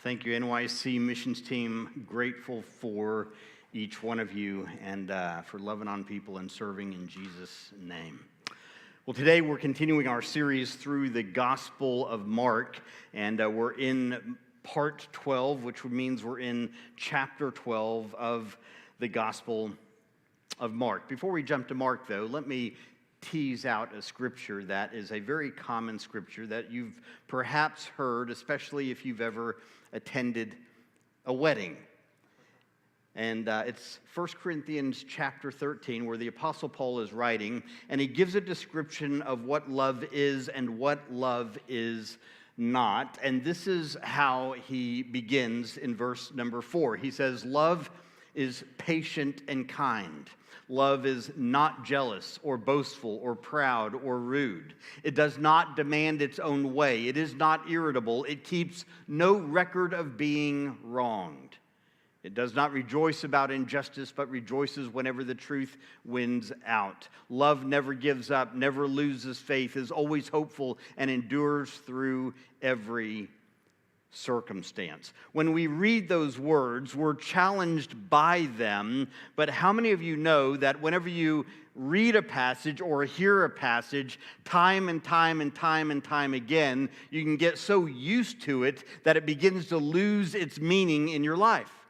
Thank you, NYC missions team. Grateful for each one of you and for loving on people and serving in Jesus' name. Well, today we're continuing our series through the Gospel of Mark, and we're in part 12, which means we're in chapter 12 of the Gospel of Mark. Before we jump to Mark, though, let me tease out a scripture that is a very common scripture that you've perhaps heard, especially if you've ever attended a wedding. And it's 1 Corinthians chapter 13, where the Apostle Paul is writing, and he gives a description of what love is and what love is not. And this is how he begins in verse number 4. He says, "Love is patient and kind. Love is not jealous or boastful or proud or rude. It does not demand its own way. It is not irritable. It keeps no record of being wronged. It does not rejoice about injustice, but rejoices whenever the truth wins out. Love never gives up, never loses faith, is always hopeful, and endures through every circumstance." When we read those words, we're challenged by them, but how many of you know that whenever you read a passage or hear a passage time and time and time and time again, you can get so used to it that it begins to lose its meaning in your life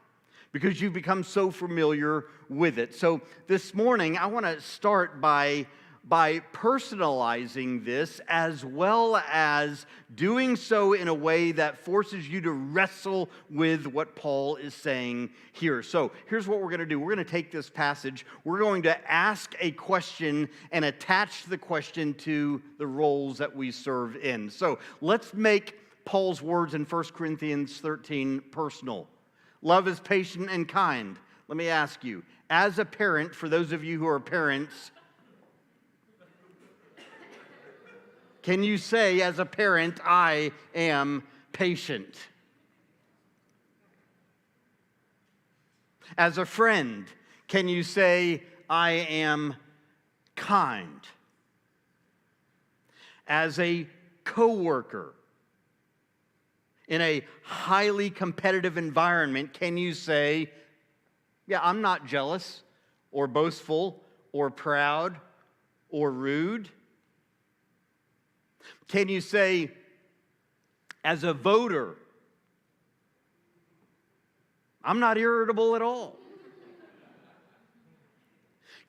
because you've become so familiar with it. So this morning, I want to start by personalizing this, as well as doing so in a way that forces you to wrestle with what Paul is saying here. So here's what we're going to do. We're going to take this passage. We're going to ask a question and attach the question to the roles that we serve in. So let's make Paul's words in 1 Corinthians 13 personal. Love is patient and kind. Let me ask you, as a parent, for those of you who are parents, can you say, as a parent, I am patient? As a friend, can you say, I am kind? As a coworker, in a highly competitive environment, can you say, yeah, I'm not jealous or boastful or proud or rude? Can you say, as a voter, I'm not irritable at all?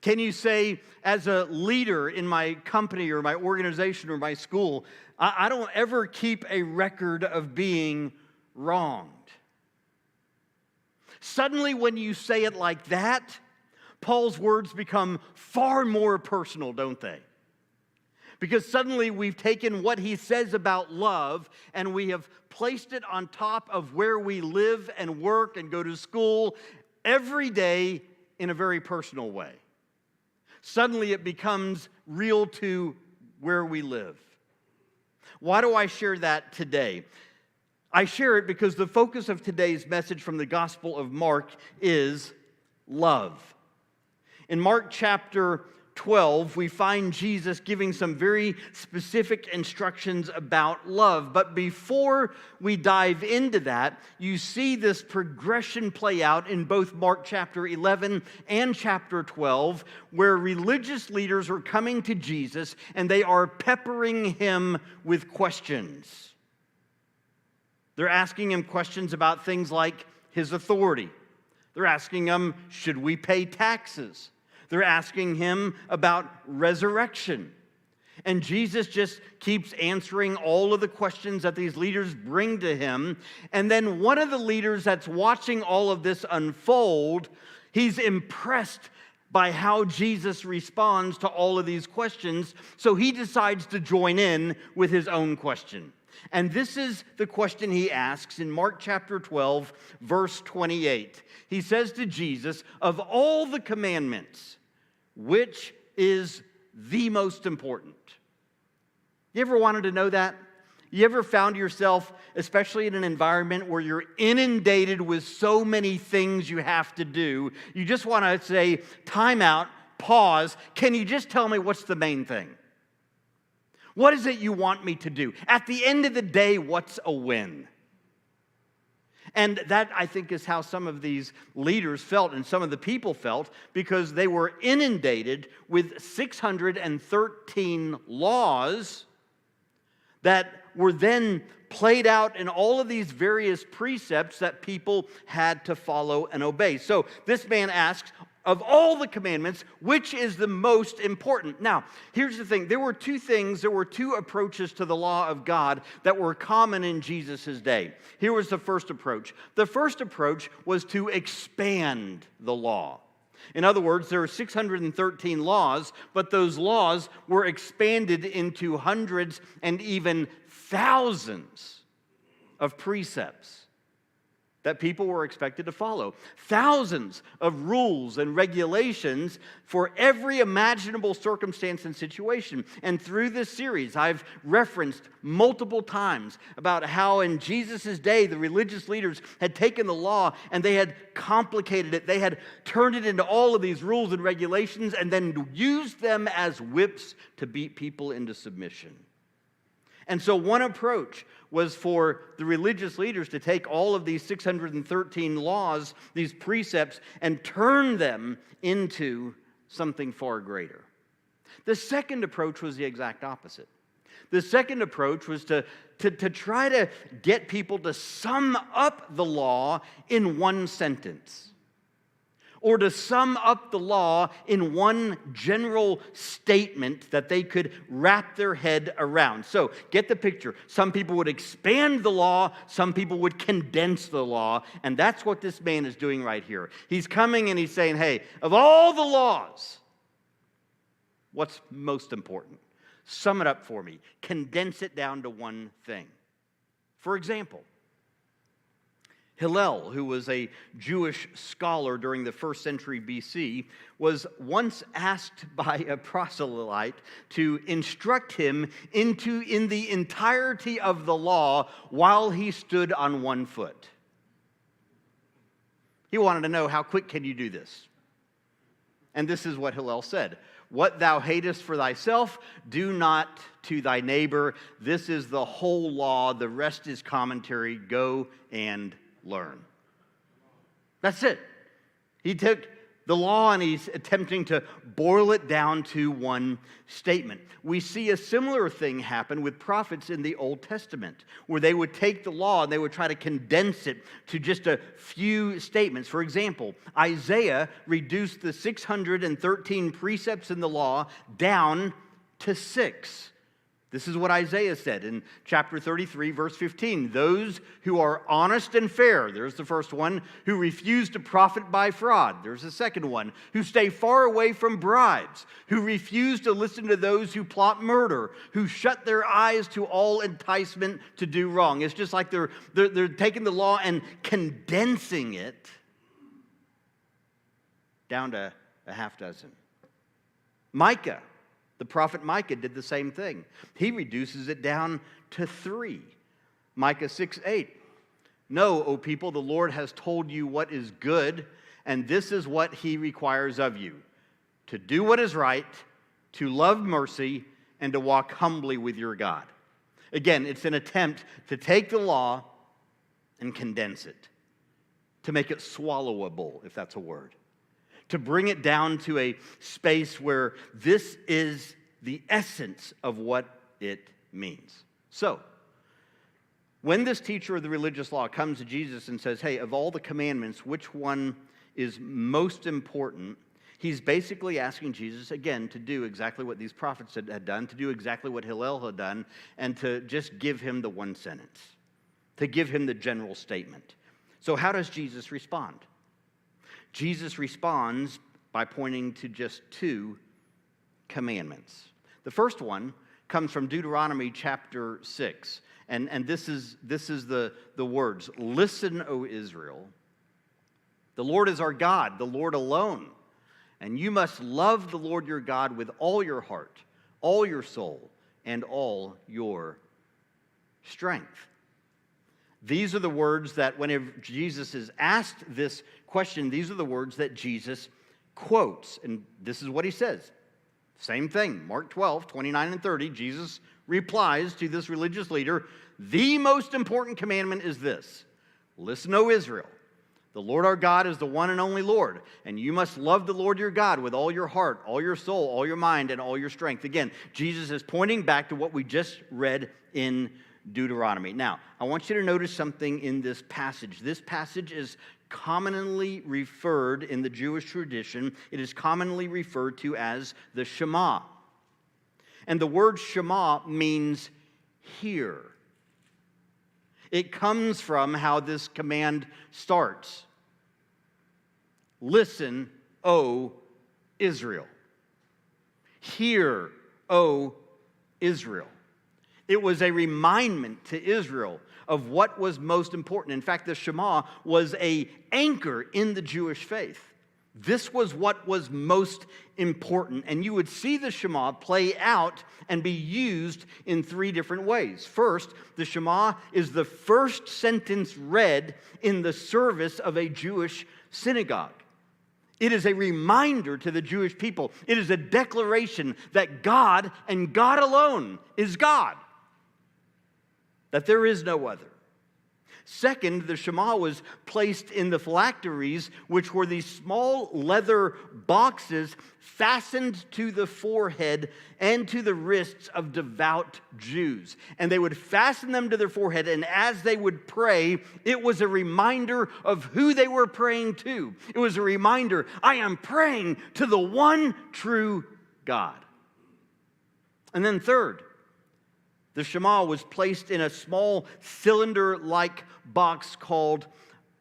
Can you say, as a leader in my company or my organization or my school, I don't ever keep a record of being wronged? Suddenly, when you say it like that, Paul's words become far more personal, don't they? Because suddenly we've taken what he says about love and we have placed it on top of where we live and work and go to school every day in a very personal way. Suddenly it becomes real to where we live. Why do I share that today? I share it because the focus of today's message from the Gospel of Mark is love. In Mark chapter 12, we find Jesus giving some very specific instructions about love. But before we dive into that, you see this progression play out in both Mark chapter 11 and chapter 12, where religious leaders are coming to Jesus and they are peppering him with questions. They're asking him questions about things like his authority. They're asking him, should we pay taxes? They're asking him about resurrection. And Jesus just keeps answering all of the questions that these leaders bring to him. And then one of the leaders that's watching all of this unfold, he's impressed by how Jesus responds to all of these questions. So he decides to join in with his own question. And this is the question he asks in Mark chapter 12, verse 28. He says to Jesus, of all the commandments, which is the most important? You ever wanted to know that? You ever found yourself, especially in an environment where you're inundated with so many things you have to do, you just want to say, time out, pause, can you just tell me what's the main thing? What is it you want me to do? At the end of the day, what's a win? And that, I think, is how some of these leaders felt and some of the people felt, because they were inundated with 613 laws that were then played out in all of these various precepts that people had to follow and obey. So this man asks, of all the commandments, which is the most important? Now, here's the thing. There were two approaches to the law of God that were common in Jesus' day. Here was the first approach. The first approach was to expand the law. In other words, there are 613 laws, but those laws were expanded into hundreds and even thousands of precepts that people were expected to follow. Thousands of rules and regulations for every imaginable circumstance and situation. And through this series, I've referenced multiple times about how in Jesus' day, the religious leaders had taken the law and they had complicated it. They had turned it into all of these rules and regulations and then used them as whips to beat people into submission. And so one approach was for the religious leaders to take all of these 613 laws, these precepts, and turn them into something far greater. The second approach was the exact opposite. The second approach was to try to get people to sum up the law in one sentence, or to sum up the law in one general statement that they could wrap their head around. So, get the picture. Some people would expand the law, some people would condense the law, and that's what this man is doing right here. He's coming and he's saying, hey, of all the laws, what's most important? Sum it up for me. Condense it down to one thing. For example, Hillel, who was a Jewish scholar during the 1st century BC, was once asked by a proselyte to instruct him in the entirety of the law while he stood on one foot. He wanted to know, how quick can you do this? And this is what Hillel said. What thou hatest for thyself, do not to thy neighbor. This is the whole law. The rest is commentary. Go and learn. That's it. He took the law and he's attempting to boil it down to one statement. We see a similar thing happen with prophets in the Old Testament, where they would take the law and they would try to condense it to just a few statements. For example, Isaiah reduced the 613 precepts in the law down to 6. This is what Isaiah said in chapter 33, verse 15. Those who are honest and fair, there's the first one, who refuse to profit by fraud. There's the second one, who stay far away from bribes, who refuse to listen to those who plot murder, who shut their eyes to all enticement to do wrong. It's just like they're taking the law and condensing it down to a half dozen. Micah. The prophet Micah did the same thing. He reduces it down to 3. Micah 6:8. Know, O people, the Lord has told you what is good, and this is what he requires of you: to do what is right, to love mercy, and to walk humbly with your God. Again, it's an attempt to take the law and condense it, to make it swallowable, if that's a word. To bring it down to a space where this is the essence of what it means. So, when this teacher of the religious law comes to Jesus and says, hey, of all the commandments, which one is most important? He's basically asking Jesus, again, to do exactly what these prophets had done, to do exactly what Hillel had done, and to just give him the one sentence, to give him the general statement. So how does Jesus respond? Jesus responds by pointing to just 2 commandments. The first one comes from Deuteronomy chapter 6. And this is the words. Listen, O Israel. The Lord is our God, the Lord alone. And you must love the Lord your God with all your heart, all your soul, and all your strength. These are the words that whenever Jesus is asked this question, these are the words that Jesus quotes. And this is what he says. Same thing, Mark 12, 29 and 30. Jesus replies to this religious leader, the most important commandment is this: Listen, O Israel, the Lord our God is the one and only Lord, and you must love the Lord your God with all your heart, all your soul, all your mind, and all your strength. Again, Jesus is pointing back to what we just read in Deuteronomy. Now, I want you to notice something in this passage. This passage is commonly referred in the Jewish tradition, it is commonly referred to as the Shema. And the word Shema means hear. It comes from how this command starts. Listen, O Israel. Hear, O Israel. It was a reminder to Israel of what was most important. In fact, the Shema was an anchor in the Jewish faith. This was what was most important. And you would see the Shema play out and be used in three different ways. First, the Shema is the first sentence read in the service of a Jewish synagogue. It is a reminder to the Jewish people. It is a declaration that God and God alone is God, that there is no other. Second, the Shema was placed in the phylacteries, which were these small leather boxes fastened to the forehead and to the wrists of devout Jews. And they would fasten them to their forehead, and as they would pray, it was a reminder of who they were praying to. It was a reminder, I am praying to the one true God. And then third, the Shema was placed in a small cylinder-like box called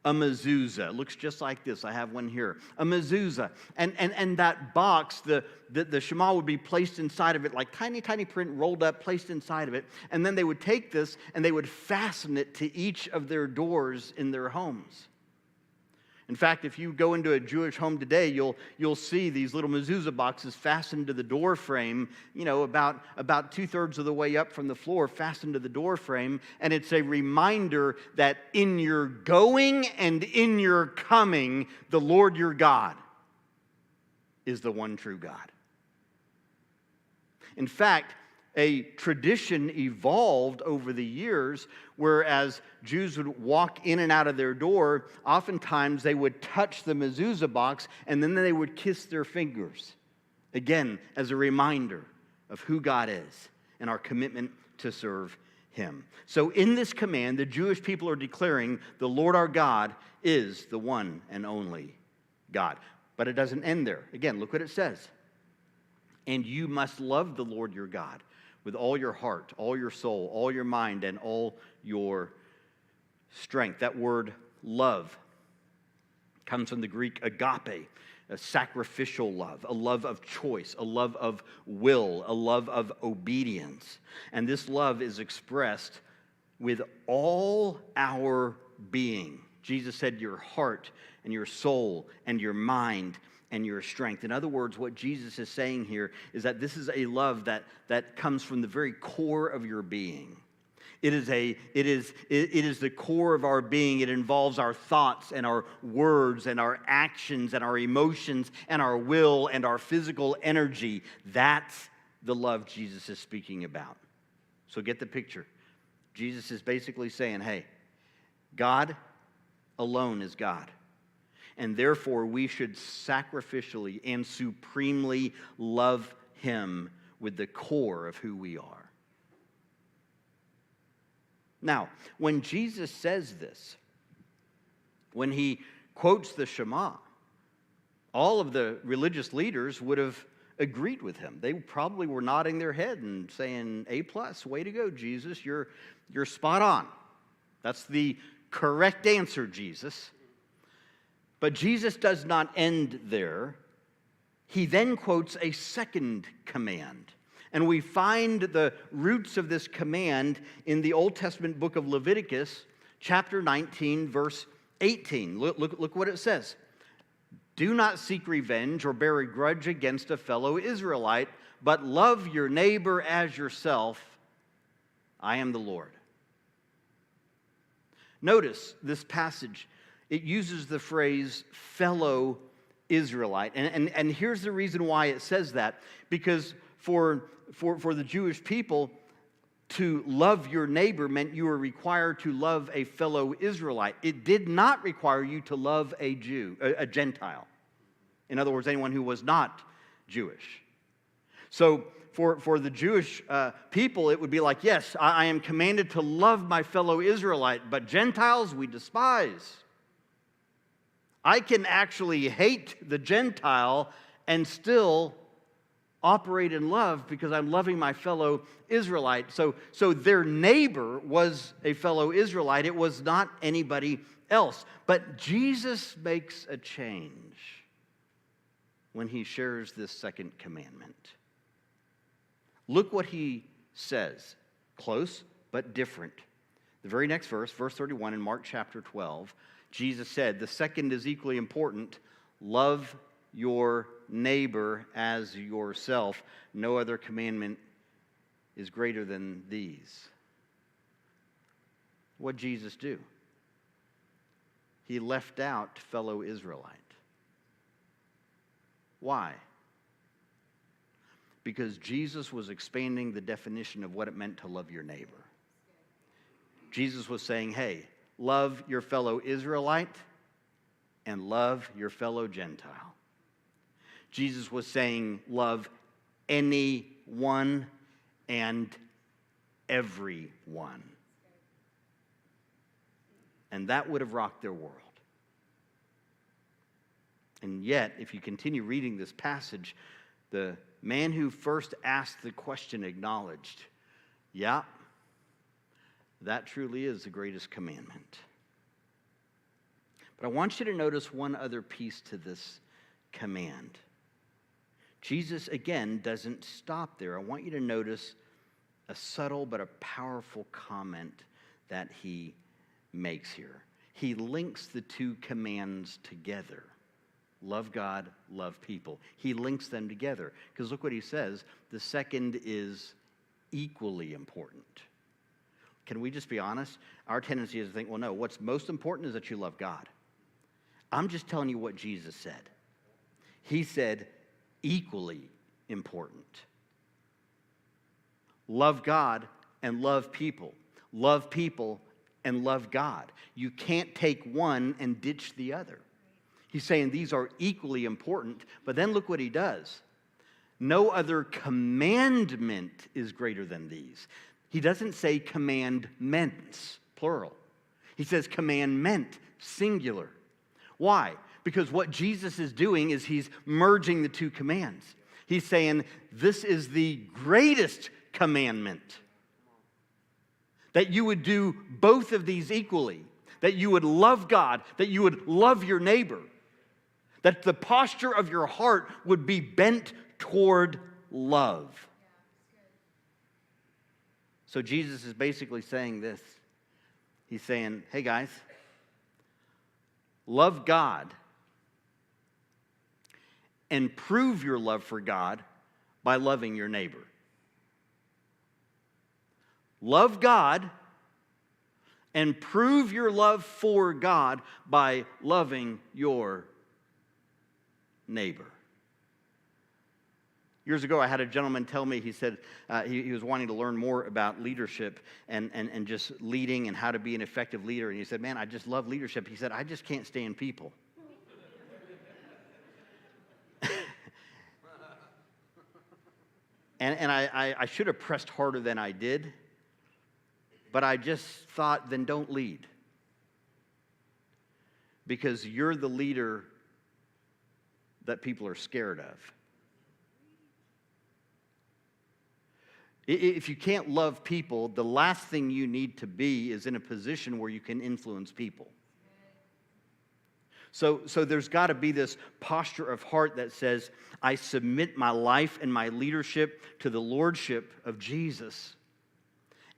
a mezuzah. It looks just like this. I have one here. A mezuzah. And that box, the Shema would be placed inside of it, like tiny, tiny print rolled up, placed inside of it. And then they would take this and they would fasten it to each of their doors in their homes. In fact, if you go into a Jewish home today, you'll see these little mezuzah boxes fastened to the door frame, about 2/3 of the way up from the floor, fastened to the door frame. And it's a reminder that in your going and in your coming, the Lord your God is the one true God. In fact, a tradition evolved over the years, whereas Jews would walk in and out of their door, oftentimes they would touch the mezuzah box and then they would kiss their fingers. Again, as a reminder of who God is and our commitment to serve Him. So in this command, the Jewish people are declaring the Lord our God is the one and only God. But it doesn't end there. Again, look what it says. And you must love the Lord your God with all your heart, all your soul, all your mind, and all your strength. That word love comes from the Greek agape, a sacrificial love, a love of choice, a love of will, a love of obedience. And this love is expressed with all our being. Jesus said your heart and your soul and your mind and your strength. In other words, what Jesus is saying here is that this is a love that comes from the very core of your being. It is the core of our being. It involves our thoughts and our words and our actions and our emotions and our will and our physical energy. That's the love Jesus is speaking about. So get the picture. Jesus is basically saying, hey, God alone is God. And therefore, we should sacrificially and supremely love Him with the core of who we are. Now, when Jesus says this, when He quotes the Shema, all of the religious leaders would have agreed with Him. They probably were nodding their head and saying, A+, way to go, Jesus, you're spot on. That's the correct answer, Jesus. But Jesus does not end there. He then quotes a second command. And we find the roots of this command in the Old Testament book of Leviticus, chapter 19, verse 18. Look what it says. Do not seek revenge or bear a grudge against a fellow Israelite, but love your neighbor as yourself. I am the Lord. Notice this passage. It uses the phrase fellow Israelite. And here's the reason why it says that. Because for the Jewish people, to love your neighbor meant you were required to love a fellow Israelite. It did not require you to love a Jew, a Gentile. In other words, anyone who was not Jewish. So for the Jewish people, it would be like, yes, I am commanded to love my fellow Israelite, but Gentiles we despise. I can actually hate the Gentile and still operate in love because I'm loving my fellow Israelite. So their neighbor was a fellow Israelite. It was not anybody else. But Jesus makes a change when he shares this second commandment. Look what he says. Close, but different. The very next verse, verse 31 in Mark chapter 12, Jesus said, the second is equally important. Love your neighbor as yourself. No other commandment is greater than these. What did Jesus do? He left out fellow Israelite. Why? Because Jesus was expanding the definition of what it meant to love your neighbor. Jesus was saying, hey, love your fellow Israelite and love your fellow Gentile. Jesus was saying, love anyone and everyone. And that would have rocked their world. And yet, if you continue reading this passage, the man who first asked the question acknowledged, yeah, that truly is the greatest commandment. But I want you to notice one other piece to this command. Jesus, again, doesn't stop there. I want you to notice a subtle but a powerful comment that he makes here. He links the two commands together. Love God, love people. He links them together. Because look what he says. The second is equally important. Can we just be honest? Our tendency is to think, well, no, what's most important is that you love God. I'm just telling you what Jesus said. He said, equally important. Love God and love people. Love people and love God. You can't take one and ditch the other. He's saying these are equally important, but then look what he does. No other commandment is greater than these. He doesn't say commandments, plural. He says commandment, singular. Why? Because what Jesus is doing is he's merging the two commands. He's saying this is the greatest commandment. That you would do both of these equally. That you would love God, that you would love your neighbor. That the posture of your heart would be bent toward love. So Jesus is basically saying this. He's saying, hey guys, love God and prove your love for God by loving your neighbor. Love God and prove your love for God by loving your neighbor. Years ago, I had a gentleman tell me, he said he was wanting to learn more about leadership and just leading and how to be an effective leader. And he said, man, I just love leadership. He said, I just can't stand people. and I should have pressed harder than I did. But I just thought, then don't lead. Because you're the leader that people are scared of. If you can't love people, the last thing you need to be is in a position where you can influence people. So there's got to be this posture of heart that says, I submit my life and my leadership to the lordship of Jesus.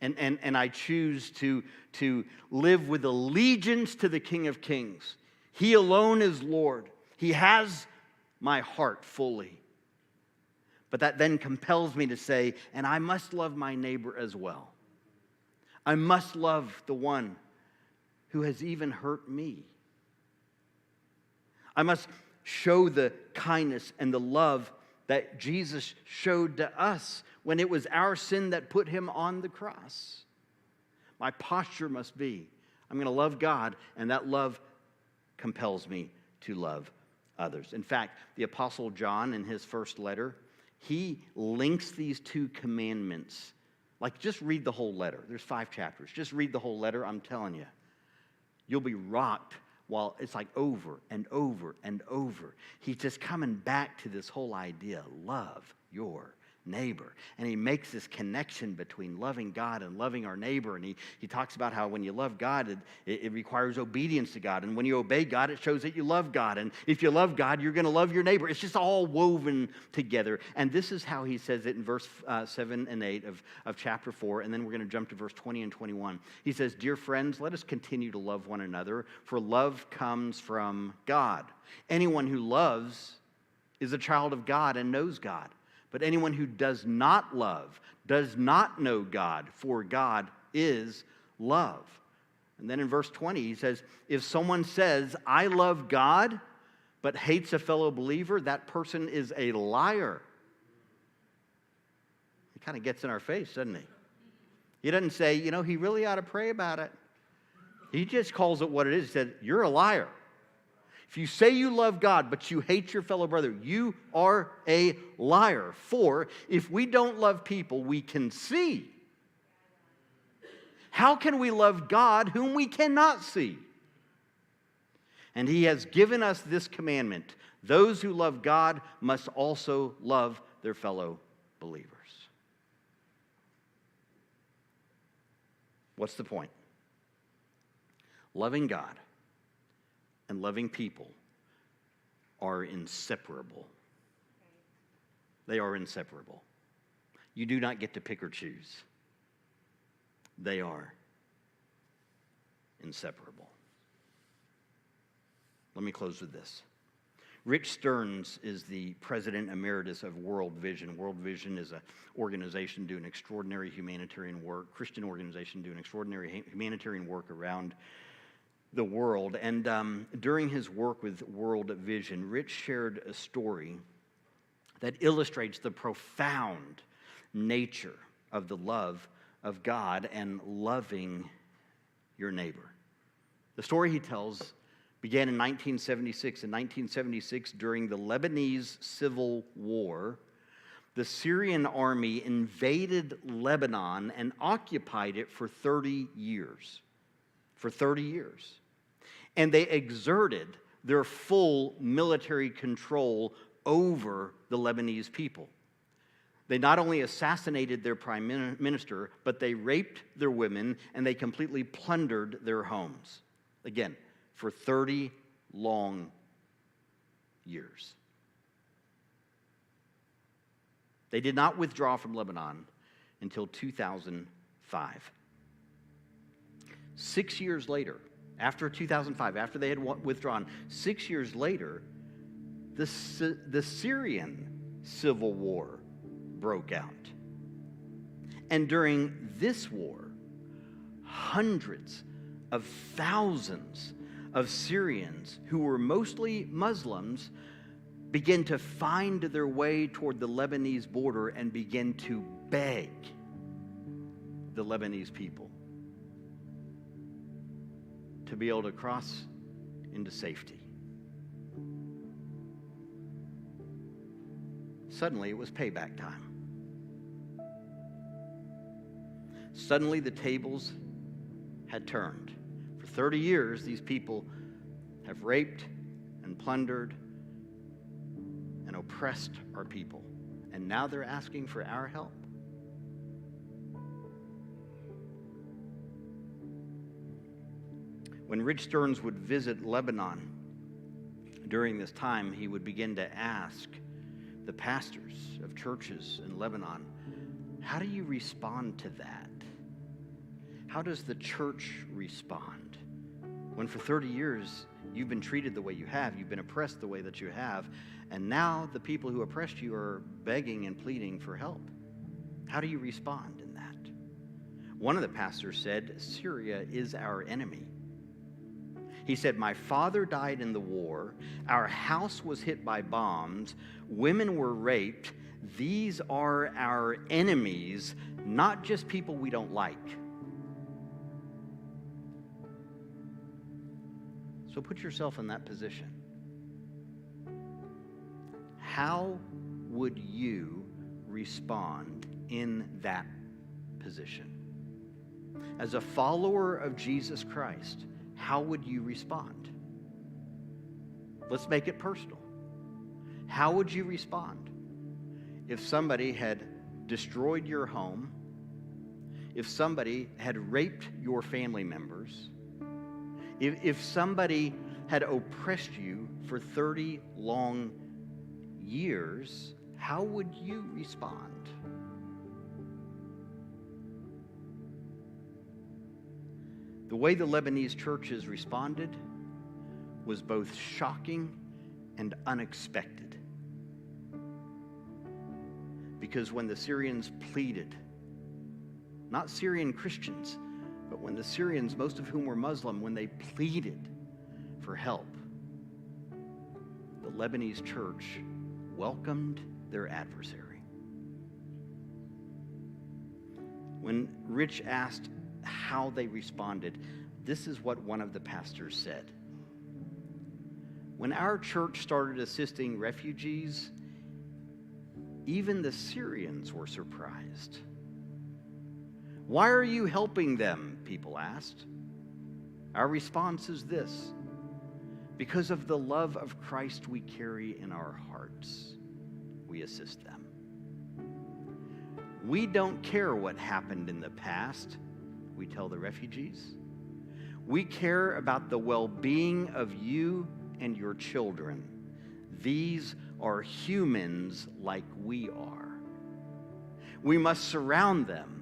And I choose to live with allegiance to the King of Kings. He alone is Lord. He has my heart fully. But that then compels me to say, and I must love my neighbor as well. I must love the one who has even hurt me. I must show the kindness and the love that Jesus showed to us when it was our sin that put him on the cross. My posture must be, I'm going to love God, and that love compels me to love others. In fact, the Apostle John, in his first letter, he links these two commandments. Like, just read the whole letter. There's 5 chapters. Just read the whole letter. I'm telling you, you'll be rocked while it's like over and over and over. He's just coming back to this whole idea, love your neighbor. And he makes this connection between loving God and loving our neighbor. And he talks about how when you love God, it requires obedience to God. And when you obey God, it shows that you love God. And if you love God, you're going to love your neighbor. It's just all woven together. And this is how he says it in verse 7 and 8 of chapter 4. And then we're going to jump to verse 20 and 21. He says, "Dear friends, let us continue to love one another, for love comes from God. Anyone who loves is a child of God and knows God. But anyone who does not love does not know God, for God is love." And then in verse 20, he says, "If someone says, 'I love God,' but hates a fellow believer, that person is a liar." He kind of gets in our face, doesn't he? He doesn't say, he really ought to pray about it. He just calls it what it is. He said, "You're a liar. If you say you love God, but you hate your fellow brother, you are a liar. For if we don't love people we can see, how can we love God whom we cannot see? And he has given us this commandment: those who love God must also love their fellow believers." What's the point? Loving God and loving people are inseparable. They are inseparable. You do not get to pick or choose. They are inseparable. Let me close with this. Rich Stearns is the president emeritus of World Vision. World Vision is an organization doing extraordinary humanitarian work, Christian organization doing extraordinary humanitarian work around the world. And during his work with World Vision, Rich shared a story that illustrates the profound nature of the love of God and loving your neighbor. The story he tells began in 1976. In 1976, during the Lebanese Civil War, the Syrian army invaded Lebanon and occupied it for 30 years. For 30 years. And they exerted their full military control over the Lebanese people. They not only assassinated their prime minister, but they raped their women and they completely plundered their homes. Again, for 30 long years. They did not withdraw from Lebanon until 2005. 6 years later, after 2005, after they had withdrawn, 6 years later, the Syrian civil war broke out. And during this war, hundreds of thousands of Syrians, who were mostly Muslims, began to find their way toward the Lebanese border and begin to beg the Lebanese people to be able to cross into safety. Suddenly, it was payback time. Suddenly, the tables had turned. For 30 years, these people have raped and plundered and oppressed our people. And now they're asking for our help. When Rich Stearns would visit Lebanon during this time, he would begin to ask the pastors of churches in Lebanon, how do you respond to that? How does the church respond? When for 30 years you've been treated the way you have, you've been oppressed the way that you have, and now the people who oppressed you are begging and pleading for help. How do you respond in that? One of the pastors said, Syria is our enemy. He said, my father died in the war. Our house was hit by bombs. Women were raped. These are our enemies, not just people we don't like. So put yourself in that position. How would you respond in that position? As a follower of Jesus Christ, how would you respond? Let's make it personal. How would you respond if somebody had destroyed your home, if somebody had raped your family members, if somebody had oppressed you for 30 long years? How would you respond? The way the Lebanese churches responded was both shocking and unexpected. Because when the Syrians pleaded, not Syrian Christians, but when the Syrians, most of whom were Muslim, when they pleaded for help, the Lebanese church welcomed their adversary. When Rich asked how they responded, this is what one of the pastors said. When our church started assisting refugees, even the Syrians were surprised. Why are you helping them? People asked. Our response is this: because of the love of Christ we carry in our hearts, we assist them. We don't care what happened in the past, we tell the refugees. We care about the well-being of you and your children. These are humans like we are. We must surround them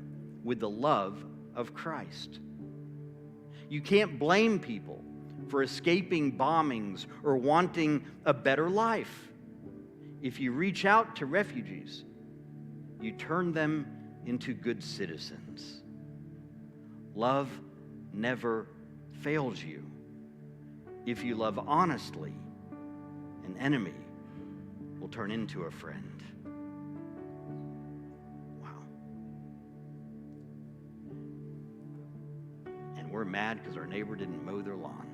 with the love of Christ. You can't blame people for escaping bombings or wanting a better life. If you reach out to refugees, you turn them into good citizens. Love never fails you. If you love honestly, an enemy will turn into a friend. Wow. And we're mad because our neighbor didn't mow their lawn.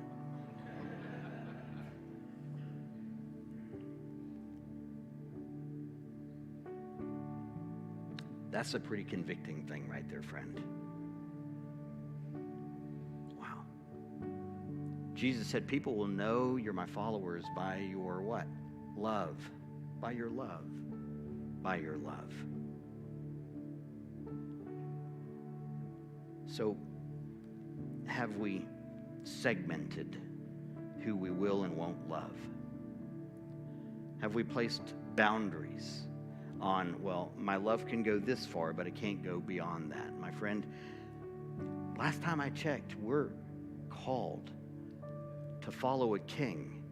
That's a pretty convicting thing right there, friend. Wow. Jesus said, people will know you're my followers by your what? Love. By your love. By your love. So, have we segmented who we will and won't love? Have we placed boundaries on, well, my love can go this far, but it can't go beyond that? My friend, last time I checked, we're called to follow a king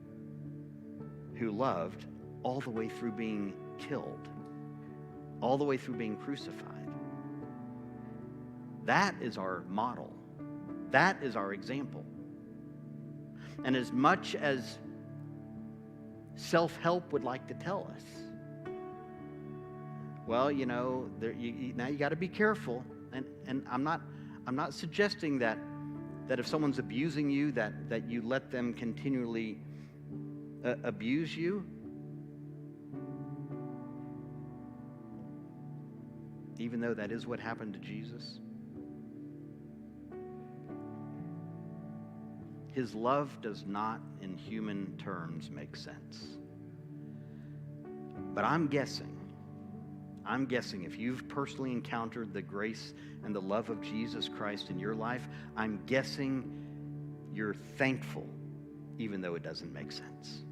who loved all the way through being killed, all the way through being crucified. That is our model. That is our example. And as much as self-help would like to tell us, well, you know, now you got to be careful. And I'm not suggesting that if someone's abusing you, that you let them continually abuse you. Even though that is what happened to Jesus. His love does not, in human terms, make sense. But I'm guessing if you've personally encountered the grace and the love of Jesus Christ in your life, I'm guessing you're thankful, even though it doesn't make sense.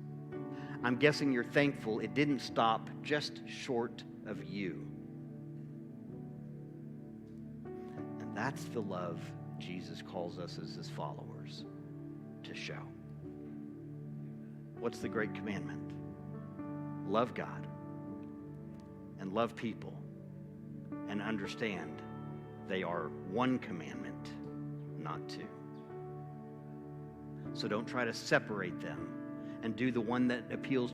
I'm guessing you're thankful it didn't stop just short of you. And that's the love Jesus calls us as his followers to show. What's the great commandment? Love God and love people, and understand they are one commandment, not two. So don't try to separate them, and do the one that appeals